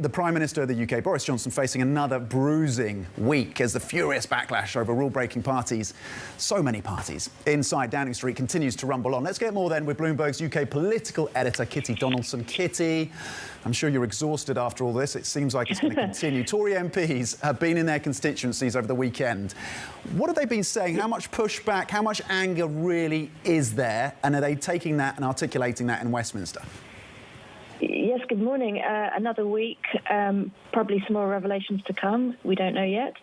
The Prime Minister of the UK, Boris Johnson, facing another bruising week as the furious backlash over rule-breaking parties, so many parties, inside Downing Street continues to rumble on. Let's get more then with Bloomberg's UK political editor, Kitty Donaldson. Kitty, I'm sure you're exhausted after all this. It seems like it's going to continue. Tory MPs have been in their constituencies over the weekend. What have they been saying? How much pushback, how much anger really is there? And are they taking that and articulating that in Westminster? Yes, good morning. Another week, probably some more revelations to come. We don't know yet.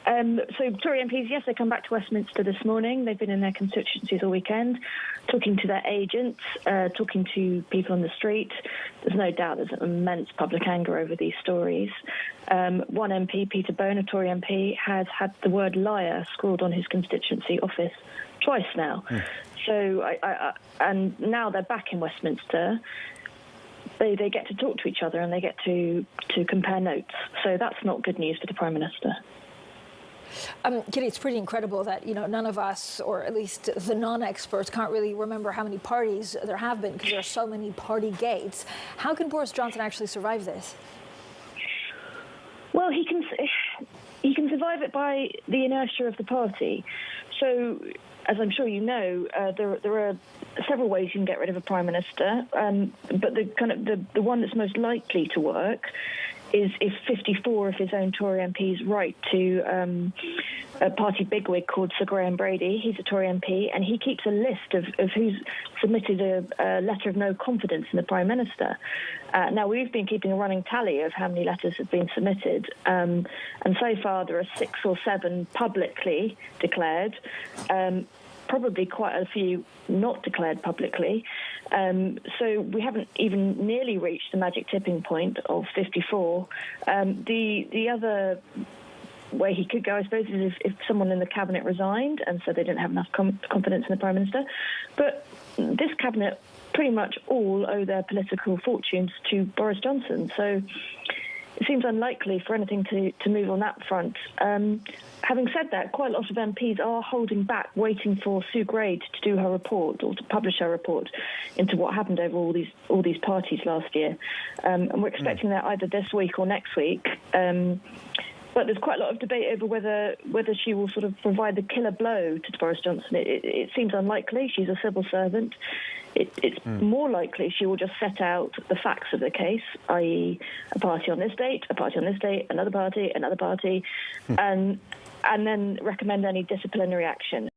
So Tory MPs, yes, they come back to Westminster this morning. They've been in their constituencies all weekend, talking to their agents, talking to people on the street. There's no doubt there's immense public anger over these stories. One MP, Peter Bone, a Tory MP, has had the word liar scrawled on his constituency office twice now. So, and now they're back in Westminster. They get to talk to each other and they get to compare notes. So that's not good news for the Prime Minister. Kitty, it's pretty incredible that, none of us, or at least the non-experts, can't really remember how many parties there have been because there are so many Partygates. How can Boris Johnson actually survive this? Well, he can survive it by the inertia of the party. So, as I'm sure you know, there are several ways you can get rid of a prime minister, but the one that's most likely to work is if 54 of his own Tory MPs write to a party bigwig called Sir Graham Brady. He's a Tory MP, and he keeps a list of who's submitted a letter of no confidence in the Prime Minister. Now, we've been keeping a running tally of how many letters have been submitted, and so far there are 6 or 7 publicly declared, probably quite a few not declared publicly. So we haven't even nearly reached the magic tipping point of 54. The other way he could go, I suppose, is if someone in the cabinet resigned and so they didn't have enough confidence in the Prime Minister. But this cabinet pretty much all owe their political fortunes to Boris Johnson. So it seems unlikely for anything to move on that front. Having said that, quite a lot of MPs are holding back, waiting for Sue Gray to do her report or to publish her report into what happened over all these parties last year. And we're expecting that either this week or next week. But there's quite a lot of debate over whether she will sort of provide the killer blow to Boris Johnson. It seems unlikely. She's a civil servant. It's more likely she will just set out the facts of the case, i.e. a party on this date, another party, and then recommend any disciplinary action.